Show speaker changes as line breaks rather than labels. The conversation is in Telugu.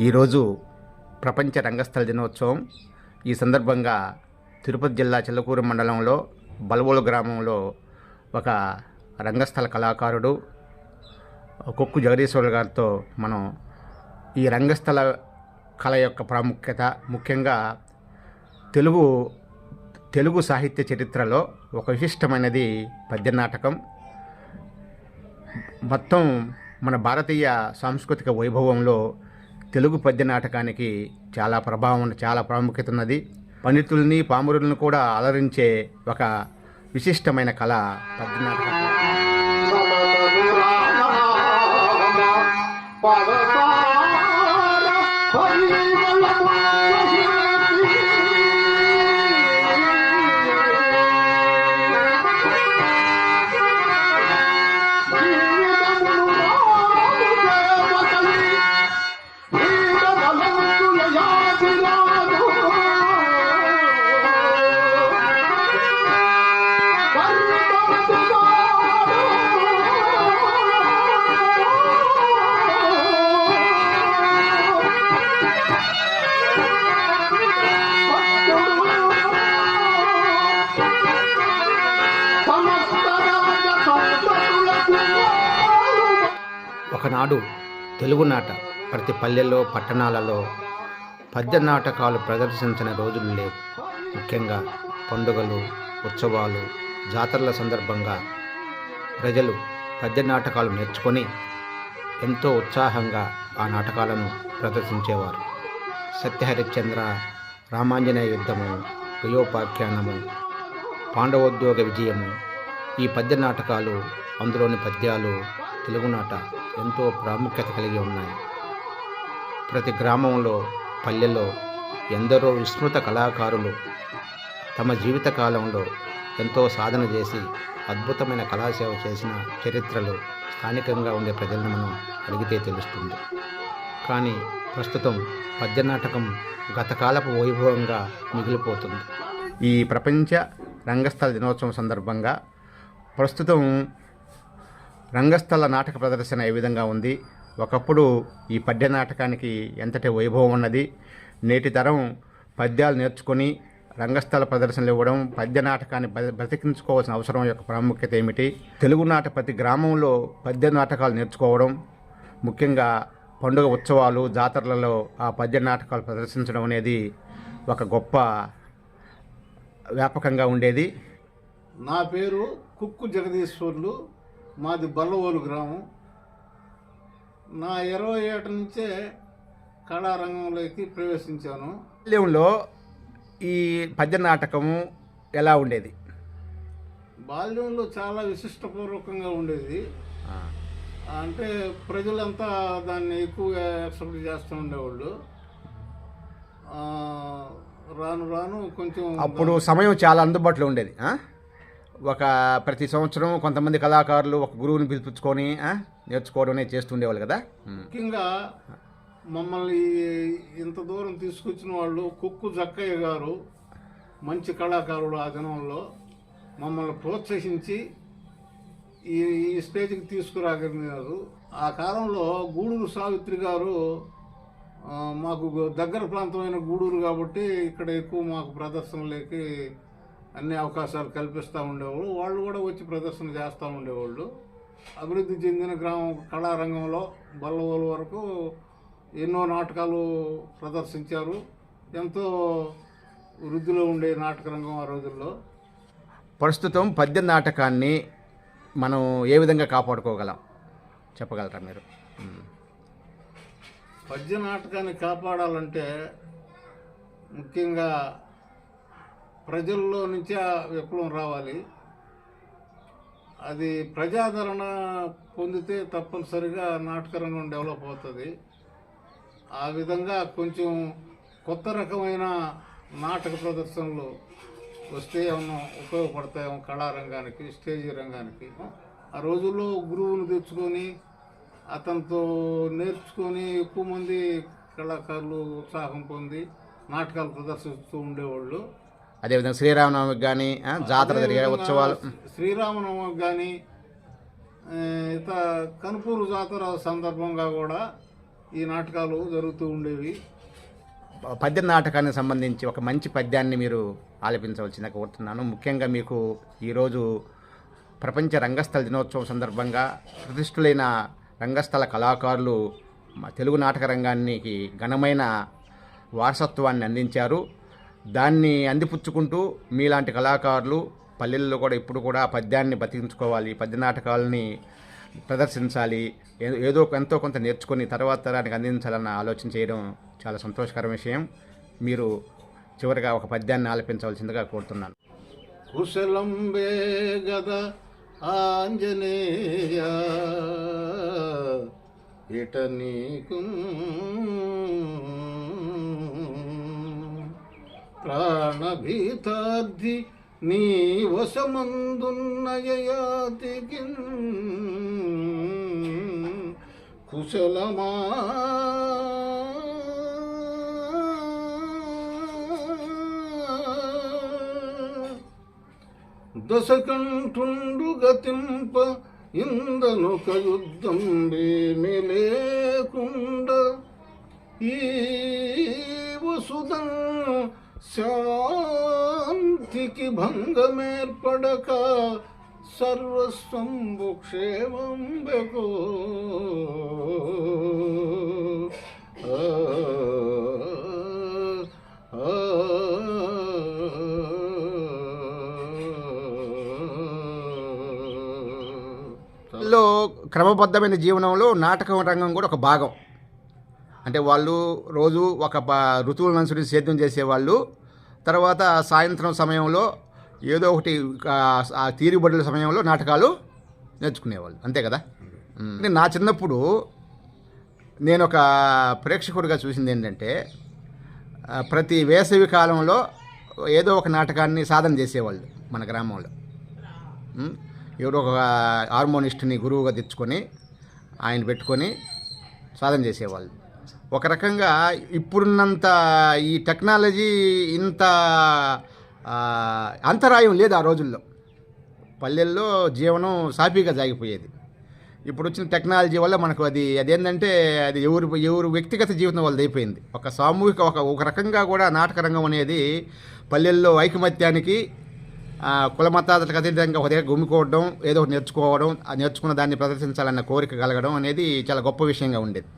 ఈరోజు ప్రపంచ రంగస్థల దినోత్సవం. ఈ సందర్భంగా తిరుపతి జిల్లా చిల్లకూరు మండలంలో బలవోలు గ్రామంలో ఒక రంగస్థల కళాకారుడు కొక్కు జగదీశ్వర్ గారితో మనం ఈ రంగస్థల కళ యొక్క ప్రాముఖ్యత, ముఖ్యంగా తెలుగు సాహిత్య చరిత్రలో ఒక విశిష్టమైనది పద్యనాటకం. మొత్తం మన భారతీయ సాంస్కృతిక వైభవంలో తెలుగు పద్య నాటకానికి చాలా ప్రభావం, చాలా ప్రాముఖ్యత ఉన్నది. పండితుల్ని పామరులను కూడా అలరించే ఒక విశిష్టమైన కళ పద్య నాటకం. ఒకనాడు తెలుగునాట ప్రతి పల్లెల్లో, పట్టణాలలో పద్య నాటకాలు ప్రదర్శించిన రోజులు లేవు. ముఖ్యంగా పండుగలు, ఉత్సవాలు, జాతరల సందర్భంగా ప్రజలు పద్య నాటకాలు నేర్చుకొని ఎంతో ఉత్సాహంగా ఆ నాటకాలను ప్రదర్శించేవారు. సత్యహరిశ్చంద్ర, రామాంజనేయ యుద్ధము, గయోపాఖ్యానము, పాండవోద్యోగ విజయము, ఈ పద్య నాటకాలు, అందులోని పద్యాలు తెలుగునాట ఎంతో ప్రాముఖ్యత కలిగి ఉన్నాయి. ప్రతి గ్రామంలో, పల్లెలో ఎందరో విస్మృత కళాకారులు తమ జీవిత కాలంలో ఎంతో సాధన చేసి అద్భుతమైన కళాసేవ చేసిన చరిత్రలు స్థానికంగా ఉండే ప్రజలను మనం అడిగితే తెలుస్తుంది. కానీ ప్రస్తుతం పద్యనాటకం గతకాలపు వైభవంగా మిగిలిపోతుంది. ఈ ప్రపంచ రంగస్థల దినోత్సవం సందర్భంగా ప్రస్తుతం రంగస్థల నాటక ప్రదర్శన ఏ విధంగా ఉంది, ఒకప్పుడు ఈ పద్య నాటకానికి ఎంతటి వైభవం ఉన్నది, నేటి తరం పద్యాలు నేర్చుకొని రంగస్థల ప్రదర్శనలు ఇవ్వడం, పద్య నాటకాన్ని బ్రతికించుకోవాల్సిన అవసరం యొక్క ప్రాముఖ్యత ఏమిటి, తెలుగునాట ప్రతి గ్రామంలో పద్య నాటకాలు నేర్చుకోవడం, ముఖ్యంగా పండుగ ఉత్సవాలు, జాతరలలో ఆ పద్య నాటకాలు ప్రదర్శించడం అనేది ఒక గొప్ప వ్యాపకంగా ఉండేది.
నా పేరు కుక్కు జగదీశ్వర్లు, మాది బల్లవోలు గ్రామం. నా 20 ఏట నుంచే కళారంగంలోకి ప్రవేశించాను.
బాల్యంలో ఈ పద్య నాటకము ఎలా ఉండేది?
బాల్యంలో చాలా విశిష్టపూర్వకంగా ఉండేది. అంటే ప్రజలంతా దాన్ని ఎక్కువగా యాక్సెప్ట్ చేస్తూ ఉండేవాళ్ళు. రాను రాను కొంచెం
అప్పుడు సమయం చాలా అందుబాటులో ఉండేది. ప్రతి సంవత్సరం కొంతమంది కళాకారులు ఒక గురువుని పిలిపించుకొని నేర్చుకోవడం చేస్తుండేవాళ్ళు కదా.
ముఖ్యంగా మమ్మల్ని ఇంత దూరం తీసుకొచ్చిన వాళ్ళు కుక్కు జక్కయ్య గారు, మంచి కళాకారుడు. ఆ దినంలో మమ్మల్ని ప్రోత్సహించి ఈ స్టేజ్కి తీసుకురాగలిగినారు. ఆ కాలంలో గూడూరు సావిత్రి గారు, మాకు దగ్గర ప్రాంతమైన గూడూరు కాబట్టి ఇక్కడ ఎక్కువ మాకు ప్రదర్శనలకి అన్ని అవకాశాలు కల్పిస్తూ ఉండేవాళ్ళు. వాళ్ళు కూడా వచ్చి ప్రదర్శన చేస్తూ ఉండేవాళ్ళు. అభివృద్ధి చెందిన గ్రామం కళారంగంలో బల్లవోలు వరకు ఎన్నో నాటకాలు ప్రదర్శించారు. ఎంతో వృద్ధిలో ఉండే నాటక రంగం ఆ రోజుల్లో.
ప్రస్తుతం పద్య నాటకాన్ని మనం ఏ విధంగా కాపాడుకోగలం చెప్పగలరా మీరు?
పద్య నాటకాన్ని కాపాడాలంటే ముఖ్యంగా ప్రజల్లో నుంచి ఆ విప్లవం రావాలి. అది ప్రజాదరణ పొందితే తప్పనిసరిగా నాటకరంగం డెవలప్ అవుతుంది. ఆ విధంగా కొంచెం కొత్త రకమైన నాటక ప్రదర్శనలు వస్తే ఏమన్నా ఉపయోగపడతాయేమో కళారంగానికి, స్టేజీ రంగానికి. ఆ రోజుల్లో గురువును తెచ్చుకొని అతనితో నేర్చుకొని ఎక్కువ మంది కళాకారులు ఉత్సాహం పొంది నాటకాలు ప్రదర్శిస్తూ ఉండేవాళ్ళు.
అదేవిధంగా శ్రీరామనవమికి కానీ జాతర జరిగే ఉత్సవాలు,
శ్రీరామనవమికి కానీ కనుపూరు జాతర సందర్భంగా కూడా ఈ నాటకాలు జరుగుతూ ఉండేవి.
పద్య నాటకానికి సంబంధించి ఒక మంచి పద్యాన్ని మీరు ఆలపించవలసిందిగా కోరుతున్నాను. ముఖ్యంగా మీకు ఈరోజు ప్రపంచ రంగస్థల దినోత్సవం సందర్భంగా ప్రతిష్ఠులైన రంగస్థల కళాకారులు మా తెలుగు నాటక రంగానికి ఘనమైన వారసత్వాన్ని అందించారు. దాన్ని అందిపుచ్చుకుంటూ మీలాంటి కళాకారులు పల్లెల్లో కూడా ఇప్పుడు కూడా ఆ పద్యాన్ని బతికించుకోవాలి, పద్య నాటకాలని ప్రదర్శించాలి, ఏదో ఎంతో కొంత నేర్చుకొని తర్వాత తరానికి అందించాలన్న ఆలోచన చేయడం చాలా సంతోషకర విషయం. మీరు చివరిగా ఒక పద్యాన్ని ఆలపించవలసిందిగా కోరుతున్నాను.
కుశలంబే గద ఆంజనేయ ఇట నీకు ప్రాణభీతార్థి నీ వశమందున్నయయాతికి కుశలమా దశకంఠుండు గతింప ఇందనొక యుద్ధం వేమి లేకుండ ఈ వసుదం శాంతికి భంగమేర్పడక సర్వస్వంబు క్షేమంబెకో
లో క్రమబద్ధమైన జీవనంలో నాటకం రంగం కూడా ఒక భాగం. అంటే వాళ్ళు రోజు ఒక ఋతువులను అనుసరించి సేద్యం చేసేవాళ్ళు. తర్వాత సాయంత్రం సమయంలో ఏదో ఒకటి ఆ తీరుబడుల సమయంలో నాటకాలు నేర్చుకునేవాళ్ళు, అంతే కదా. నా చిన్నప్పుడు నేను ఒక ప్రేక్షకుడిగా చూసింది ఏంటంటే ప్రతి వేసవి కాలంలో ఏదో ఒక నాటకాన్ని సాధన చేసేవాళ్ళు మన గ్రామంలో. ఎవరో ఒక హార్మోనిస్ట్ని గురువుగా తెచ్చుకొని ఆయన పెట్టుకొని సాధన చేసేవాళ్ళు. ఒక రకంగా ఇప్పుడున్నంత ఈ టెక్నాలజీ ఇంత అంతరాయం లేదు ఆ రోజుల్లో. పల్లెల్లో జీవనం సాఫీగా సాగిపోయేది. ఇప్పుడు వచ్చిన టెక్నాలజీ వల్ల మనకు అదేంటంటే అది ఎవరు వ్యక్తిగత జీవితం వాళ్ళది అయిపోయింది. ఒక సామూహిక ఒక రకంగా కూడా నాటక రంగం అనేది పల్లెల్లో ఐకమత్యానికి కుల మతాలకు అతీతంగా ఒక దగ్గర గుమ్మికోవడం, ఏదో ఒకటి నేర్చుకోవడం, నేర్చుకున్న దాన్ని ప్రదర్శించాలన్న కోరిక కలగడం అనేది చాలా గొప్ప విషయంగా ఉండేది.